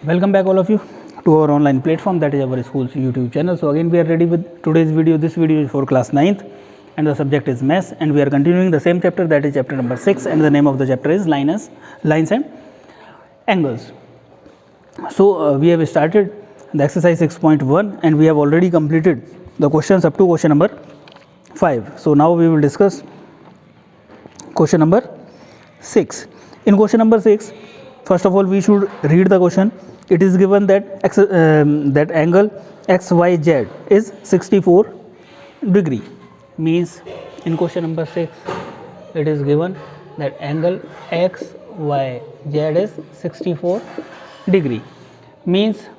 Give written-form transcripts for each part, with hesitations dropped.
Welcome back all of you to our online platform, that is our school's YouTube channel. So again we are ready with today's video. This video is for class 9th and the subject is maths, and we are continuing the same chapter, that is chapter number 6, and the name of the chapter is lines and angles. So we have started the exercise 6.1 and we have already completed the questions up to question number 5. So now we will discuss question number 6. In question number 6, first of all we should read the question. It is given that that angle XYZ is 64 degree. Means in question number 6 it is given that angle XYZ is 64 degree. Means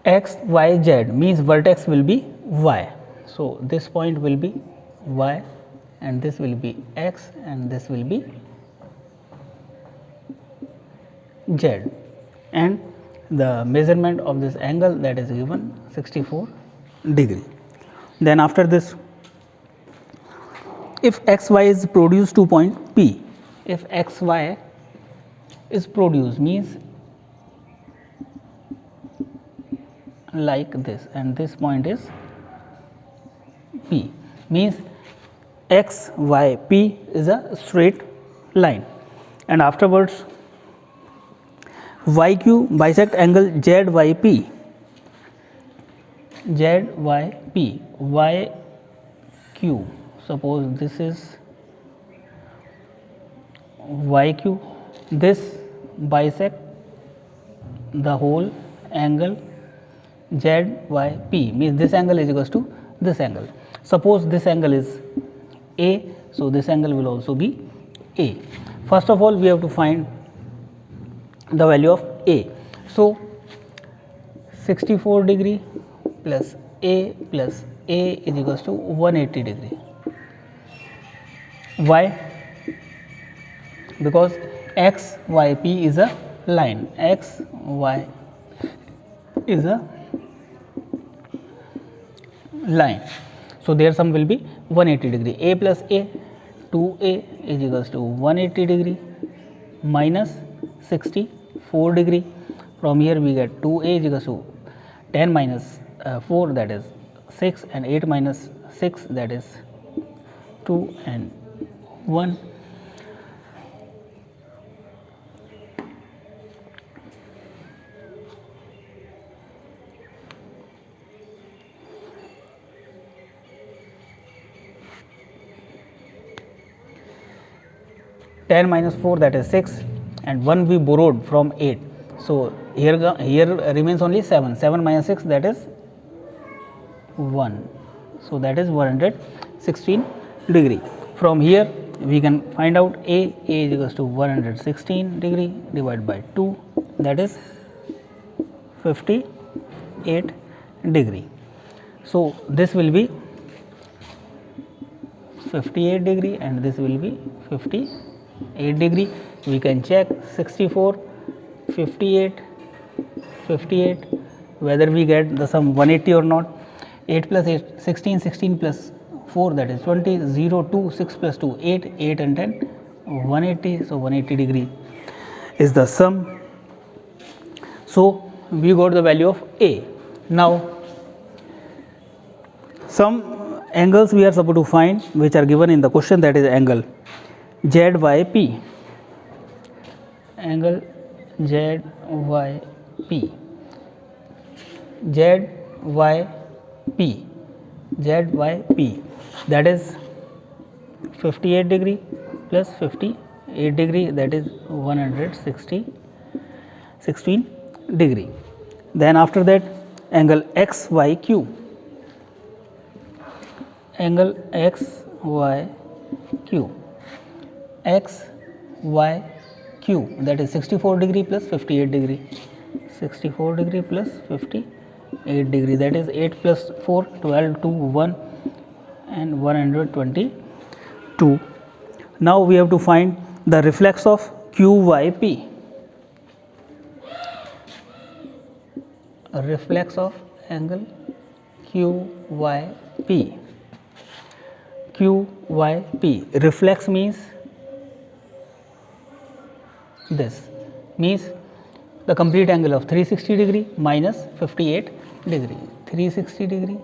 XYZ means vertex will be Y. So this point will be Y and this will be X and this will be Z, and the measurement of this angle that is given 64 degree. Then after this, if XY is produced to point P, if XY is produced means like this, and this point is P, means XYP is a straight line, and afterwards YQ bisect angle ZYP, ZYP, YQ, suppose this is YQ, this bisect the whole angle ZYP, means this angle is equals to this angle. Suppose this angle is A, so this angle will also be A. First of all we have to find the value of A. So 64 degree plus A is equals to 180 degree. Why? Because XYP is a line, XY is a line, so their sum will be 180 degree. A plus A, 2A is equals to 180 degree minus 64 degree. From here we get 2A is equals to 10 minus 4, that is 6, and 8 minus 6, that is 2 and 1. Ten minus 4, that is 6, and 1 we borrowed from 8. So here remains only 7. 7 minus 6, that is 1. So that is 116 degree. From here we can find out A is equals to 116 degree divided by 2, that is 58 degree. So this will be 58 degree and this will be 58 degree. We can check 64, 58, 58, whether we get the sum 180 or not. 8 plus 8, 16, 16 plus 4, that is 20, 0, 2, 6 plus 2, 8, 8 and 10, 180. So 180 degree is the sum. So we got the value of A. Now some angles we are supposed to find which are given in the question, that is angle ZYP, angle ZYP, ZYP, that is 58 degree plus 58 degree, that is 116 degree. Then after that angle XYQ, angle XYQ, that is 64 degree plus 58 degree, 64 degree plus 58 degree, that is 8 plus 4, 12, 2, 1 and 122. Now we have to find the reflex of QYP. reflex of angle QYP. QYP. Reflex means this, means the complete angle of 360 degree minus 58 degree. 360 degree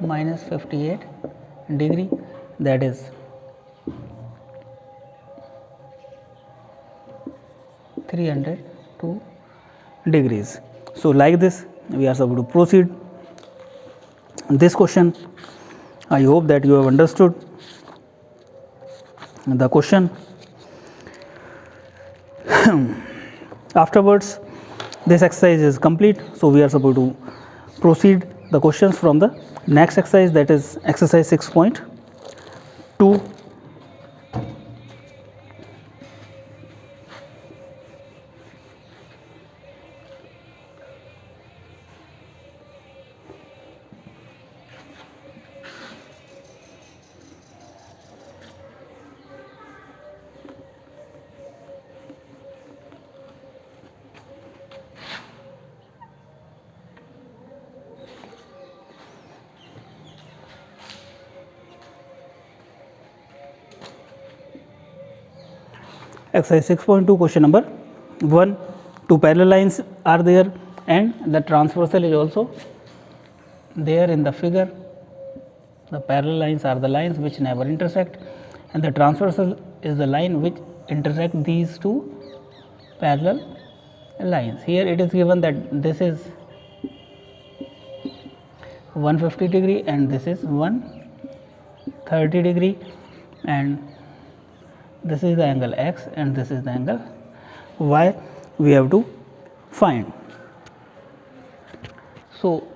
minus 58 degree, that is 302 degrees. So like this we are supposed to proceed this question. I hope that you have understood the question. Afterwards this exercise is complete, so we are supposed to proceed the questions from the next exercise, that is exercise 6.2. Exercise 6.2, question number 1. Two parallel lines are there and the transversal is also there in the figure. The parallel lines are the lines which never intersect, and the transversal is the line which intersect these two parallel lines. Here it is given that this is 150 degree and this is 130 degree, and this is the angle x and this is the angle y we have to find. So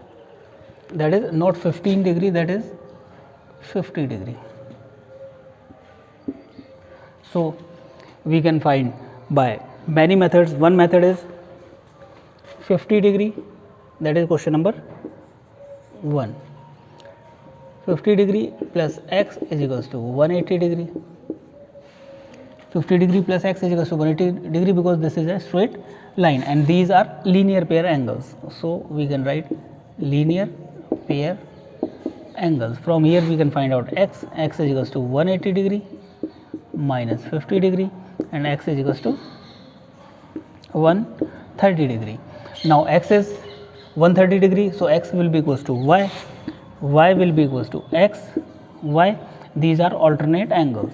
that is not 15 degree, that is 50 degree. So we can find by many methods. One method is 50 degree, that is question number 1. 50 degree plus x is equals to 180 degree. 50 degree plus x is equals to 180 degree because this is a straight line and these are linear pair angles. So we can write linear pair angles. From here we can find out x is equals to 180 degree minus 50 degree and x is equals to 130 degree. Now x is 130 degree, so x will be equals to y will be equals to x, y. These are alternate angles.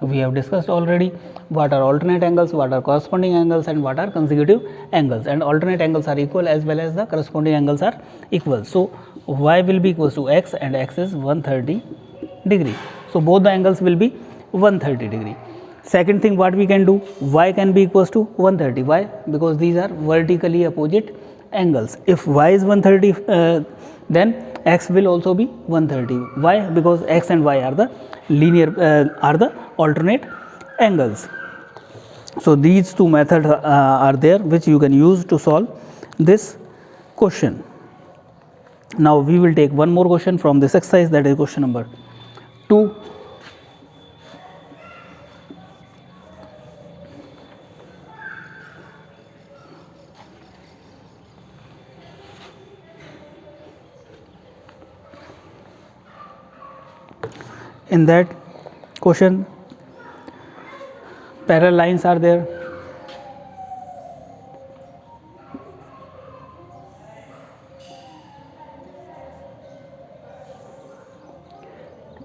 We have discussed already what are alternate angles, what are corresponding angles, and what are consecutive angles, and alternate angles are equal as well as the corresponding angles are equal. So y will be equals to x and x is 130 degree. So both the angles will be 130 degree. Second thing what we can do, y can be equals to 130. Why? Because these are vertically opposite angles. If y is 130, then x will also be 130. Why? Because x and y are the linear are the alternate angles. So these two methods are there which you can use to solve this question. Now we will take one more question from this exercise, that is question number 2. In that question, parallel lines are there.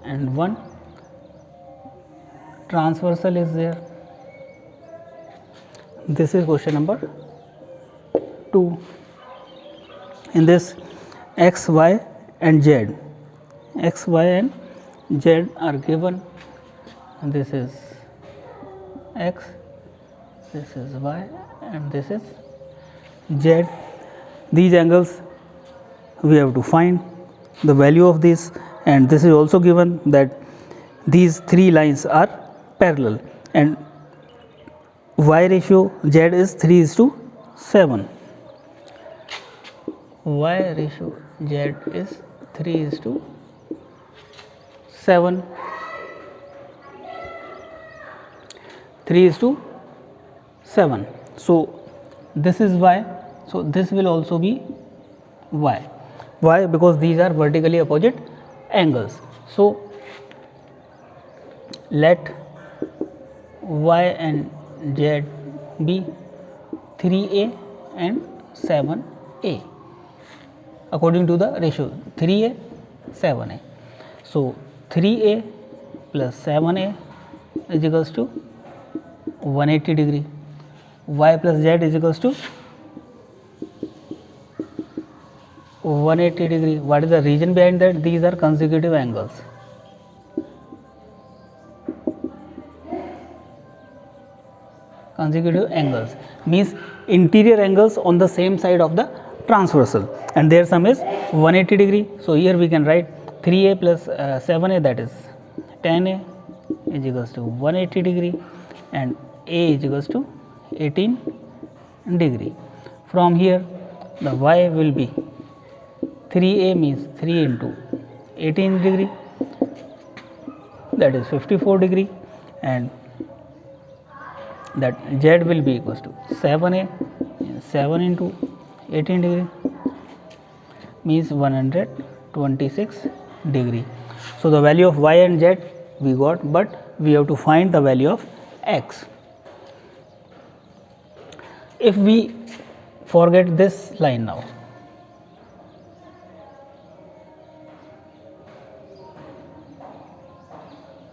And one transversal is there. This is question number 2. In this, x, y and z, x, y and z are given. This is x, this is y and this is z. These angles we have to find the value of this, and this is also given that these three lines are parallel and y ratio z is 3:7. Y ratio z is 3:7. 7. So this is y, so this will also be y. Why? Because these are vertically opposite angles. So let y and z be 3a and 7a according to the ratio 3a 7a. So 3a plus 7a is equals to 180 degree. Y plus z is equals to 180 degree. What is the reason behind that? These are consecutive angles. Consecutive angles means interior angles on the same side of the transversal, and their sum is 180 degree. So here we can write 3a plus 7a, that is 10a is equals to 180 degree, and a is equals to 18 degree. From here the y will be 3a means 3 into 18 degree, that is 54 degree, and that z will be equals to 7a, 7 into 18 degree means 126 degree. So the value of y and z we got, but we have to find the value of x. If we forget this line now,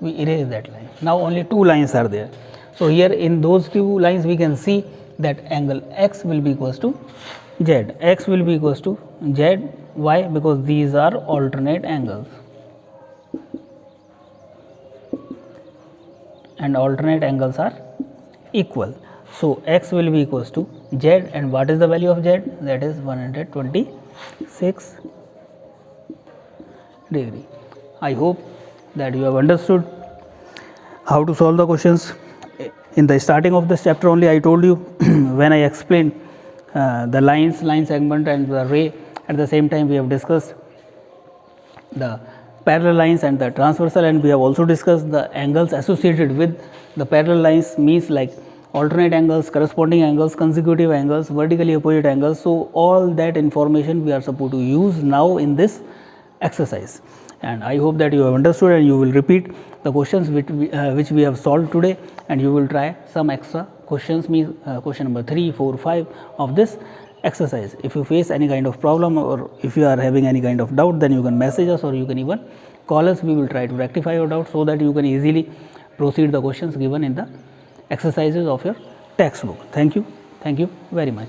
we erase that line. Now only two lines are there. So here in those two lines we can see that angle x will be equals to z, x will be equals to z. Why? Because these are alternate angles, and alternate angles are equal. So x will be equals to z, and what is the value of z? That is 126 degree. I hope that you have understood how to solve the questions. In the starting of this chapter only I told you when I explained the line segment and the ray, at the same time we have discussed the parallel lines and the transversal, and we have also discussed the angles associated with the parallel lines, means like alternate angles, corresponding angles, consecutive angles, vertically opposite angles. So all that information we are supposed to use now in this exercise, and I hope that you have understood, and you will repeat the questions which we have solved today, and you will try some extra questions, means question number 3, 4, 5 of this exercise. If you face any kind of problem, or if you are having any kind of doubt, then you can message us, or you can even call us. We will try to rectify your doubt so that you can easily proceed the questions given in the exercises of your textbook. Thank you very much.